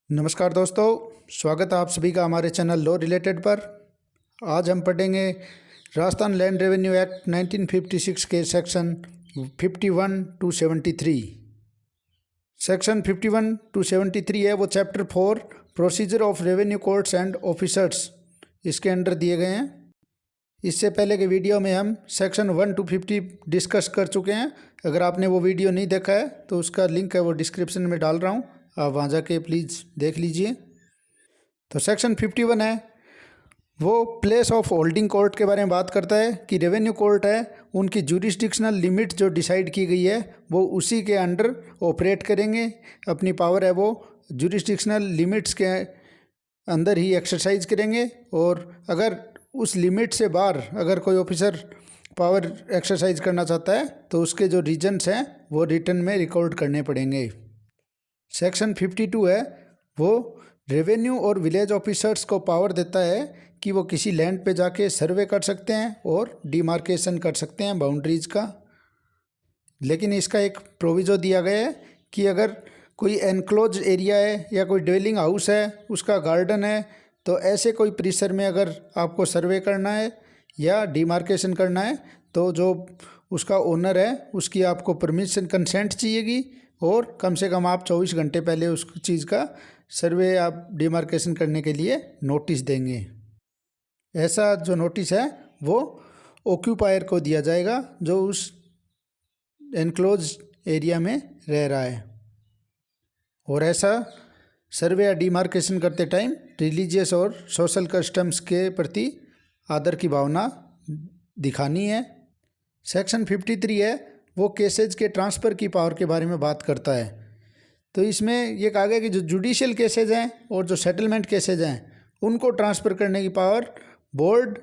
नमस्कार दोस्तों, स्वागत है आप सभी का हमारे चैनल लॉ रिलेटेड पर। आज हम पढ़ेंगे राजस्थान लैंड रेवेन्यू एक्ट 1956 के सेक्शन 51 टू 73। सेक्शन 51 टू 73 है वो chapter 4 procedure of revenue courts and officers, इसके अंडर दिए गए हैं। इससे पहले के वीडियो में हम सेक्शन 1 टू 50 डिस्कस कर चुके हैं। अगर आपने वो वीडियो नहीं देखा है तो उसका लिंक है वो डिस्क्रिप्शन में डाल रहा हूँ, आप वहाँ जाके प्लीज़ देख लीजिए। तो सेक्शन 51 है वो प्लेस ऑफ होल्डिंग कोर्ट के बारे में बात करता है कि रेवेन्यू कोर्ट है उनकी जुरिस्डिक्शनल लिमिट जो डिसाइड की गई है वो उसी के अंडर ऑपरेट करेंगे। अपनी पावर है वो जुरिस्डिक्शनल लिमिट्स के अंदर ही एक्सरसाइज करेंगे, और अगर उस लिमिट से बाहर अगर कोई ऑफिसर पावर एक्सरसाइज करना चाहता है तो उसके जो रीजन्स हैं वो रिटर्न में रिकॉर्ड करने पड़ेंगे। सेक्शन 52 है वो रेवेन्यू और विलेज ऑफिसर्स को पावर देता है कि वो किसी लैंड पे जाके सर्वे कर सकते हैं और डिमार्केशन कर सकते हैं बाउंड्रीज का। लेकिन इसका एक प्रोविज़ो दिया गया है कि अगर कोई एनक्लोज एरिया है या कोई ड्वेलिंग हाउस है, उसका गार्डन है, तो ऐसे कोई परिसर में अगर आपको सर्वे करना है या डिमार्केशन करना है तो जो उसका ओनर है उसकी आपको परमिशन कंसेंट चाहिएगी, और कम से कम आप 24 घंटे पहले उस चीज़ का सर्वे आप डिमार्केशन करने के लिए नोटिस देंगे। ऐसा जो नोटिस है वो ऑक्यूपायर को दिया जाएगा जो उस एनक्लोज एरिया में रह रहा है। और ऐसा सर्वे या डिमार्केशन करते टाइम रिलीजियस और सोशल कस्टम्स के प्रति आदर की भावना दिखानी है। सेक्शन 53 है वो केसेज के ट्रांसफ़र की पावर के बारे में बात करता है। तो इसमें ये कहा गया कि जो जुडिशियल केसेज हैं और जो सेटलमेंट केसेज हैं उनको ट्रांसफ़र करने की पावर बोर्ड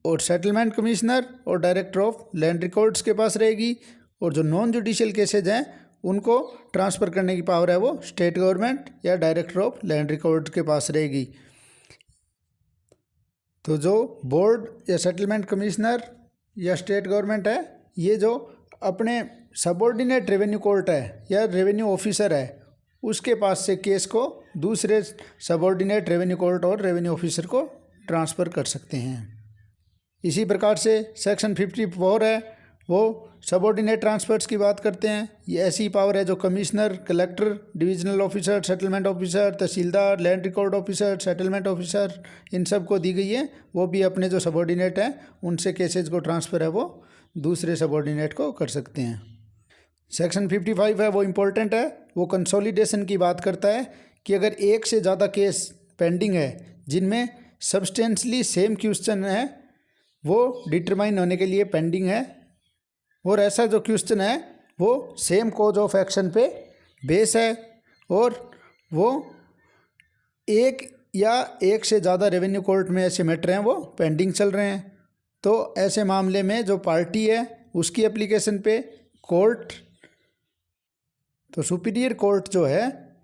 और सेटलमेंट कमिश्नर और डायरेक्टर ऑफ लैंड रिकॉर्ड्स के पास रहेगी, और जो नॉन जुडिशियल केसेज हैं उनको ट्रांसफ़र करने की पावर है वो स्टेट गवर्नमेंट या डायरेक्टर ऑफ लैंड रिकॉर्ड के पास रहेगी। तो जो बोर्ड या सेटलमेंट कमिश्नर या स्टेट गवर्नमेंट है, ये जो अपने सबऑर्डिनेट रेवेन्यू कोर्ट है या रेवेन्यू ऑफिसर है उसके पास से केस को दूसरे सबऑर्डिनेट रेवेन्यू कोर्ट और रेवेन्यू ऑफिसर को ट्रांसफ़र कर सकते हैं। इसी प्रकार से सेक्शन 54 है वो सबऑर्डिनेट ट्रांसफर्स की बात करते हैं। ये ऐसी पावर है जो commissioner, collector, divisional officer, settlement officer, tehsildar, land record officer, settlement officer, इन सब को दी गई है। वो भी अपने जो सबऑर्डिनेट हैं उनसे केसेज को ट्रांसफ़र है वो दूसरे सबऑर्डिनेट को कर सकते हैं। सेक्शन 55 है वो इम्पोर्टेंट है, वो कंसोलिडेशन की बात करता है कि अगर एक से ज़्यादा केस पेंडिंग है जिनमें सब्सटेंशली सेम क्वेश्चन है वो डिटरमाइन होने के लिए पेंडिंग है, और ऐसा जो क्वेश्चन है वो सेम कॉज ऑफ एक्शन पे बेस है और वो एक या एक से ज़्यादा रेवेन्यू कोर्ट में ऐसे मैटर हैं वो पेंडिंग चल रहे हैं, तो ऐसे मामले में जो पार्टी है उसकी एप्लीकेशन पे कोर्ट, तो सुपीरियर कोर्ट जो है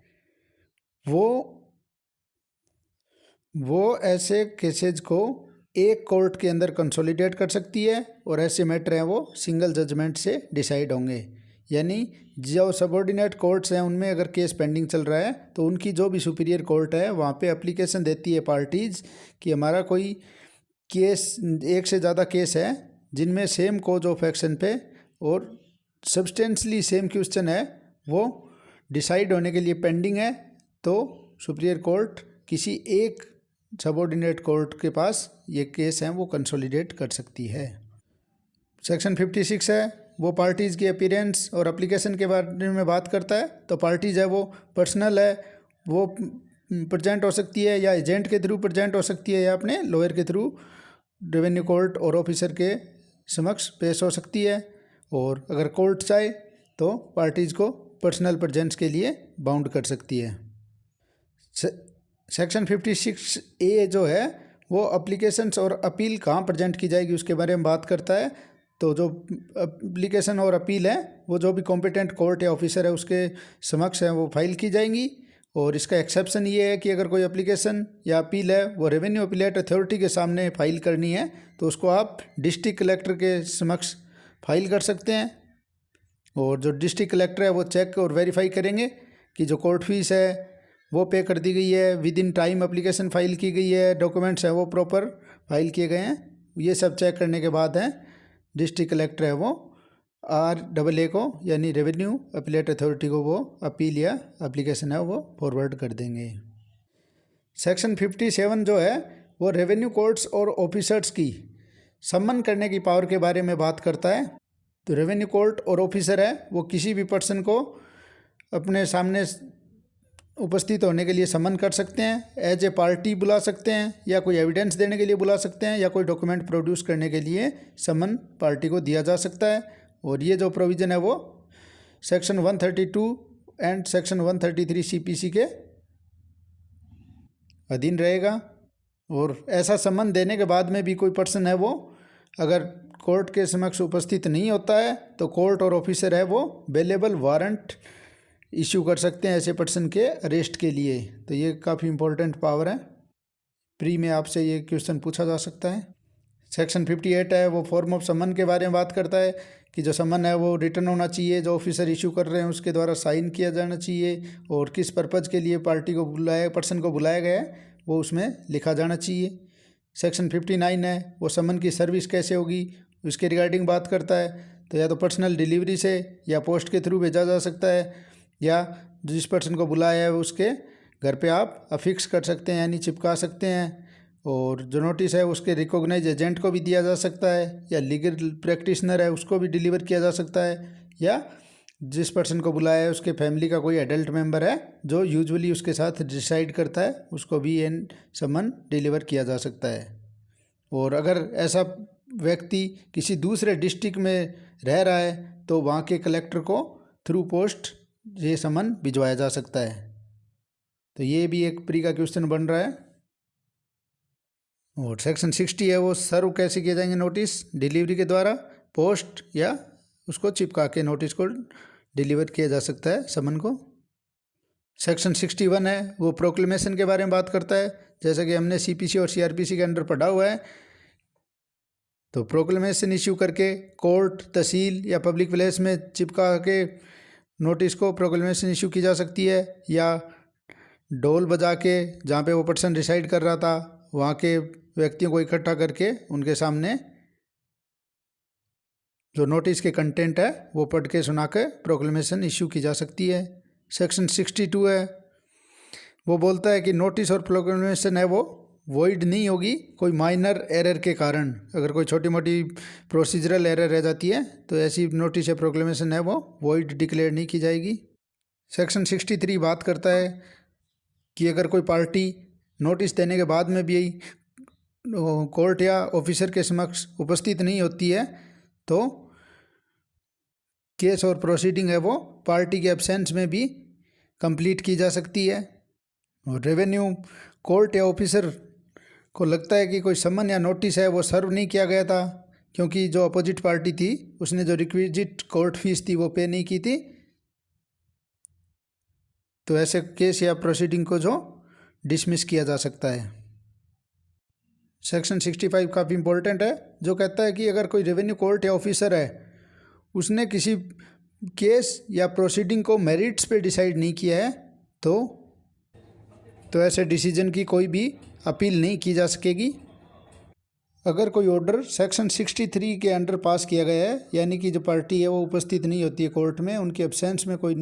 वो ऐसे केसेज को एक कोर्ट के अंदर कंसोलिडेट कर सकती है, और ऐसे मैटर हैं वो सिंगल जजमेंट से डिसाइड होंगे। यानी जो सबऑर्डिनेट कोर्ट्स हैं उनमें अगर केस पेंडिंग चल रहा है तो उनकी जो भी सुपीरियर कोर्ट है वहाँ पे एप्लीकेशन देती है पार्टीज़ कि हमारा कोई केस, एक से ज़्यादा केस है जिनमें सेम कॉज ऑफ एक्शन पे और सब्सटेंशली सेम क्वेश्चन है वो डिसाइड होने के लिए पेंडिंग है, तो सुपीरियर कोर्ट किसी एक सबऑर्डिनेट कोर्ट के पास ये केस हैं वो कंसोलिडेट कर सकती है। सेक्शन 56 है वो पार्टीज़ की अपीयरेंस और एप्लीकेशन के बारे में बात करता है। तो पार्टीज़ है वो पर्सनल है, वो प्रेजेंट हो सकती है या एजेंट के थ्रू प्रेजेंट हो सकती है या अपने लॉयर के थ्रू रेवेन्यू कोर्ट और ऑफिसर के समक्ष पेश हो सकती है, और अगर कोर्ट चाहे तो पार्टीज़ को पर्सनल प्रेजेंस के लिए बाउंड कर सकती है। सेक्शन 56A जो है वो एप्लीकेशंस और अपील कहाँ प्रेजेंट की जाएगी उसके बारे में बात करता है। तो जो एप्लीकेशन और अपील है वो जो भी कॉम्पिटेंट कोर्ट या ऑफिसर है उसके समक्ष है वो फाइल की जाएंगी, और इसका एक्सेप्शन ये है कि अगर कोई एप्लीकेशन या अपील है वो रेवेन्यू अपीलेट अथॉरिटी के सामने फाइल करनी है तो उसको आप डिस्ट्रिक्ट कलेक्टर के समक्ष फाइल कर सकते हैं, और जो डिस्ट्रिक्ट कलेक्टर है वो चेक और वेरीफाई करेंगे कि जो कोर्ट फीस है वो पे कर दी गई है, with in time application file की गई है, डॉक्यूमेंट्स हैं वो प्रॉपर फाइल किए गए हैं, ये सब चेक करने के बाद है डिस्ट्रिक्ट कलेक्टर है वो RAA को यानी रेवेन्यू अपीलेट अथॉरिटी को वो अपील या एप्लीकेशन है वो फॉरवर्ड कर देंगे। सेक्शन 57 जो है वो रेवेन्यू कोर्ट्स और ऑफिसर्स की सम्मन करने की पावर के बारे में बात करता है। तो रेवेन्यू कोर्ट और ऑफिसर है वो किसी भी पर्सन को अपने सामने उपस्थित होने के लिए सम्मन कर सकते हैं, एज ए पार्टी बुला सकते हैं, या कोई एविडेंस देने के लिए बुला सकते हैं, या कोई डॉक्यूमेंट प्रोड्यूस करने के लिए सम्मन पार्टी को दिया जा सकता है। और ये जो प्रोविज़न है वो सेक्शन 132 एंड सेक्शन 133 CPC के अधीन रहेगा। और ऐसा सम्मन देने के बाद में भी कोई पर्सन है वो अगर कोर्ट के समक्ष उपस्थित नहीं होता है तो कोर्ट और ऑफिसर है वो बेलेबल वारंट इशू कर सकते हैं ऐसे पर्सन के अरेस्ट के लिए। तो ये काफ़ी इंपॉर्टेंट पावर है, प्री में आपसे ये क्वेश्चन पूछा जा सकता है। सेक्शन 58 है वो फॉर्म ऑफ सम्मन के बारे में बात करता है कि जो सम्मन है वो रिटर्न होना चाहिए, जो ऑफिसर इशू कर रहे हैं उसके द्वारा साइन किया जाना चाहिए, और किस पर्पज़ के लिए पार्टी को बुलाया पर्सन को बुलाया गया है वो उसमें लिखा जाना चाहिए। सेक्शन 59 है वो सम्मन की सर्विस कैसे होगी उसके रिगार्डिंग बात करता है। तो या तो पर्सनल डिलीवरी से या पोस्ट के थ्रू भेजा जा सकता है, या जिस पर्सन को बुलाया है उसके घर पे आप अफिक्स कर सकते हैं यानी चिपका सकते हैं। और जो नोटिस है उसके रिकॉग्नाइज एजेंट को भी दिया जा सकता है, या लीगल प्रैक्टिशनर है उसको भी डिलीवर किया जा सकता है, या जिस पर्सन को बुलाया है उसके फैमिली का कोई एडल्ट मेंबर है जो यूजुअली उसके साथ डिसाइड करता है उसको भी इन सम्मन डिलीवर किया जा सकता है। और अगर ऐसा व्यक्ति किसी दूसरे डिस्ट्रिक्ट में रह रहा है तो वहाँ के कलेक्टर को थ्रू पोस्ट ये सम्मन भिजवाया जा सकता है। तो ये भी एक प्री का क्वेश्चन बन रहा है। और सेक्शन 60 है वो सर्व कैसे किए जाएंगे नोटिस, डिलीवरी के द्वारा, पोस्ट, या उसको चिपका के नोटिस को डिलीवर किया जा सकता है समन को। सेक्शन 61 है वो प्रोक्लेमेशन के बारे में बात करता है, जैसा कि हमने CPC और CRPC के अंडर पढ़ा हुआ है। तो प्रोक्लेमेशन इश्यू करके कोर्ट, तहसील या पब्लिक प्लेस में चिपका के नोटिस को प्रोक्लेमेशन इशू की जा सकती है, या ढोल बजा के जहाँ पे वो पर्सन रिसाइड कर रहा था वहाँ के व्यक्तियों को इकट्ठा करके उनके सामने जो नोटिस के कंटेंट है वो पढ़ के सुना के प्रोक्लेमेशन इशू की जा सकती है। सेक्शन 62 है वो बोलता है कि नोटिस और प्रोक्लेमेशन है वो वॉइड नहीं होगी कोई माइनर एरर के कारण। अगर कोई छोटी मोटी प्रोसीजरल एरर रह जाती है तो ऐसी नोटिस या प्रोक्लेमेशन है वो वॉइड डिक्लेयर नहीं की जाएगी। सेक्शन 63 बात करता है कि अगर कोई पार्टी नोटिस देने के बाद में भी कोर्ट या ऑफिसर के समक्ष उपस्थित नहीं होती है तो केस और प्रोसीडिंग है वो पार्टी के एब्सेंस में भी कंप्लीट की जा सकती है। और रेवेन्यू कोर्ट या ऑफिसर को लगता है कि कोई सम्मन या नोटिस है वो सर्व नहीं किया गया था क्योंकि जो अपोजिट पार्टी थी उसने जो रिक्विजिट कोर्ट फीस थी वो पे नहीं की थी, तो ऐसे केस या प्रोसीडिंग को जो डिसमिस किया जा सकता है। सेक्शन 65 काफ़ी इंपॉर्टेंट है जो कहता है कि अगर कोई रेवेन्यू कोर्ट या ऑफिसर है उसने किसी केस या प्रोसीडिंग को मेरिट्स पे डिसाइड नहीं किया है तो ऐसे डिसीजन की कोई भी अपील नहीं की जा सकेगी। अगर कोई ऑर्डर सेक्शन 63 के अंडर पास किया गया है यानी कि जो पार्टी है वो उपस्थित नहीं होती है कोर्ट में, उनके एब्सेंस में कोई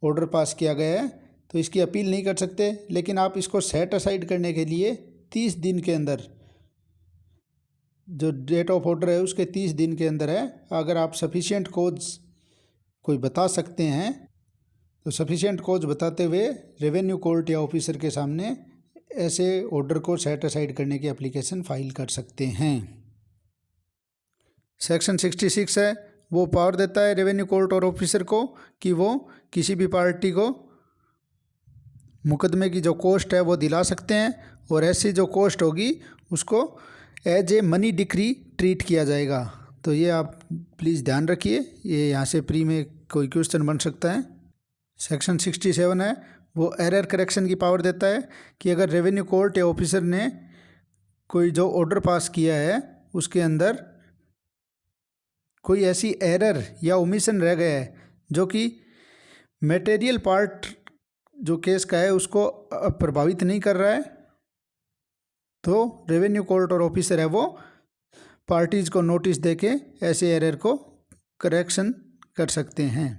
ऑर्डर पास किया गया है तो इसकी अपील नहीं कर सकते, लेकिन आप इसको सेट असाइड करने के लिए 30 दिन के अंदर, जो डेट ऑफ ऑर्डर है उसके 30 दिन के अंदर है, अगर आप सफिशिएंट कोज कोई बता सकते हैं तो सफिशिएंट कोज बताते हुए रेवेन्यू कोर्ट या ऑफिसर के सामने ऐसे ऑर्डर को सेट असाइड करने की एप्लीकेशन फाइल कर सकते हैं। सेक्शन 66 है वो पावर देता है रेवेन्यू कोर्ट और ऑफिसर को कि वो किसी भी पार्टी को मुकदमे की जो कॉस्ट है वो दिला सकते हैं, और ऐसी जो कॉस्ट होगी उसको as a money decree treat किया जाएगा। तो ये आप प्लीज़ ध्यान रखिए, ये यहाँ से प्री में कोई क्वेश्चन बन सकता है। सेक्शन 67 है वो एरर करेक्शन की पावर देता है कि अगर रेवेन्यू कोर्ट या ऑफिसर ने कोई जो ऑर्डर पास किया है उसके अंदर कोई ऐसी एरर या ओमिशन रह गया है जो कि मटेरियल पार्ट जो केस का है उसको प्रभावित नहीं कर रहा है, तो रेवेन्यू कोर्ट और ऑफिसर है वो पार्टीज़ को नोटिस देके ऐसे एरर को करेक्शन कर सकते हैं।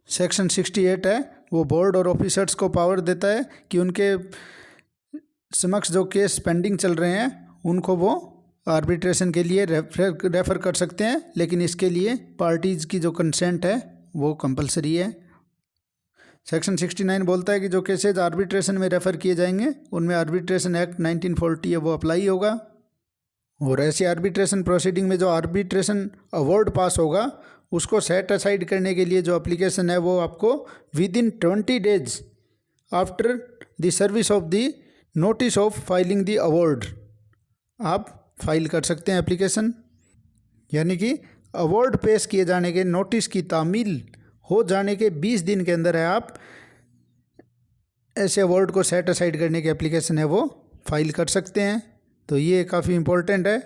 सेक्शन 68 है वो बोर्ड और ऑफिसर्स को पावर देता है कि उनके समक्ष जो केस पेंडिंग चल रहे हैं उनको वो आर्बिट्रेशन के लिए रेफ़र कर सकते हैं, लेकिन इसके लिए पार्टीज़ की जो कंसेंट है वो कंपलसरी है। सेक्शन 69 बोलता है कि जो केसेज आर्बिट्रेशन में रेफ़र किए जाएंगे उनमें आर्बिट्रेशन एक्ट 1940 है वो अप्लाई होगा। और ऐसी आर्बिट्रेशन प्रोसीडिंग में जो आर्बिट्रेशन अवार्ड पास होगा उसको सेट असाइड करने के लिए जो एप्लीकेशन है वो आपको with in 20 days after the service of the notice of filing the award आप फाइल कर सकते हैं एप्लीकेशन। यानी कि अवार्ड पेश किए जाने के नोटिस की तामील हो जाने के 20 दिन के अंदर है आप ऐसे अवार्ड को सेट असाइड करने की एप्लीकेशन है वो फाइल कर सकते हैं। तो ये काफ़ी इम्पोर्टेंट है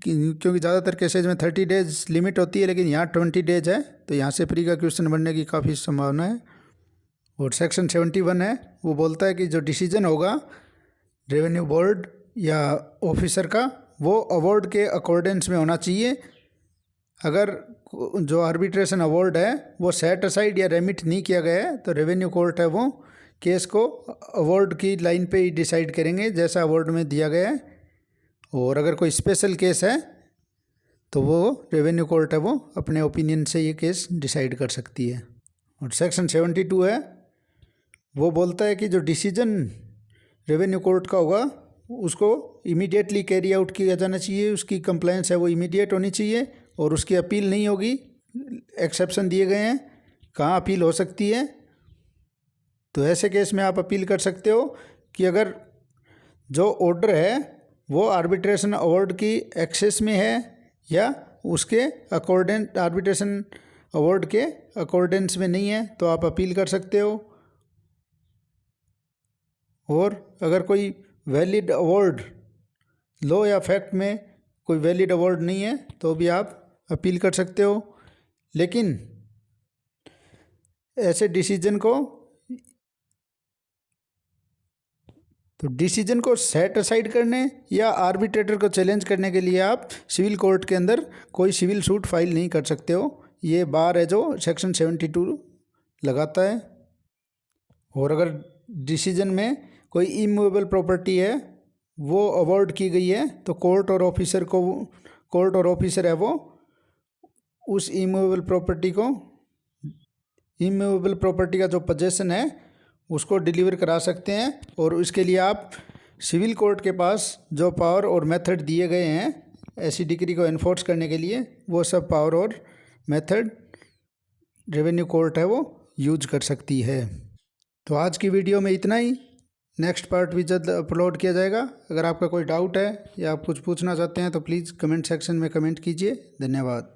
क्योंकि ज़्यादातर केसेज में 30 डेज लिमिट होती है, लेकिन यहाँ 20 डेज है, तो यहाँ से प्री का क्वेश्चन बनने की काफ़ी संभावना है। और सेक्शन 71 है वो बोलता है कि जो डिसीजन होगा रेवेन्यू बोर्ड या ऑफिसर का वो अवार्ड के अकॉर्डेंस में होना चाहिए। अगर जो आर्बिट्रेशन अवार्ड है वो सेट असाइड या रेमिट नहीं किया गया है तो रेवेन्यू कोर्ट है वो केस को अवार्ड की लाइन पे ही डिसाइड करेंगे जैसा अवार्ड में दिया गया है। और अगर कोई स्पेशल केस है तो वो रेवेन्यू कोर्ट है वो अपने ओपिनियन से ये केस डिसाइड कर सकती है। और सेक्शन 72 है वो बोलता है कि जो डिसीजन रेवेन्यू कोर्ट का होगा उसको इमीडिएटली कैरी आउट किया जाना चाहिए, उसकी कंप्लायंस है वो इमीडिएट होनी चाहिए और उसकी अपील नहीं होगी। एक्सेप्शन दिए गए हैं कहाँ अपील हो सकती है, तो ऐसे केस में आप अपील कर सकते हो कि अगर जो ऑर्डर है वो आर्बिट्रेशन अवार्ड की एक्सेस में है या उसके अकॉर्डेंट आर्बिट्रेशन अवार्ड के अकॉर्डेंस में नहीं है तो आप अपील कर सकते हो। और अगर कोई वैलिड अवार्ड लॉ या फैक्ट में कोई वैलिड अवार्ड नहीं है तो भी आप अपील कर सकते हो। लेकिन ऐसे डिसीजन को सेट असाइड करने या आर्बिट्रेटर को चैलेंज करने के लिए आप सिविल कोर्ट के अंदर कोई सिविल सूट फाइल नहीं कर सकते हो। ये बार है जो सेक्शन 72 लगाता है। और अगर डिसीजन में कोई इमूवेबल प्रॉपर्टी है वो अवार्ड की गई है तो कोर्ट और ऑफिसर है वो उस इमूवेबल प्रॉपर्टी का जो पोजेसन है उसको डिलीवर करा सकते हैं। और उसके लिए आप सिविल कोर्ट के पास जो पावर और मेथड दिए गए हैं ऐसी डिक्री को एनफोर्स करने के लिए वो सब पावर और मेथड रेवेन्यू कोर्ट है वो यूज कर सकती है। तो आज की वीडियो में इतना ही, नेक्स्ट पार्ट भी जल्द अपलोड किया जाएगा। अगर आपका कोई डाउट है या आप कुछ पूछना चाहते हैं तो प्लीज़ कमेंट सेक्शन में कमेंट कीजिए। धन्यवाद।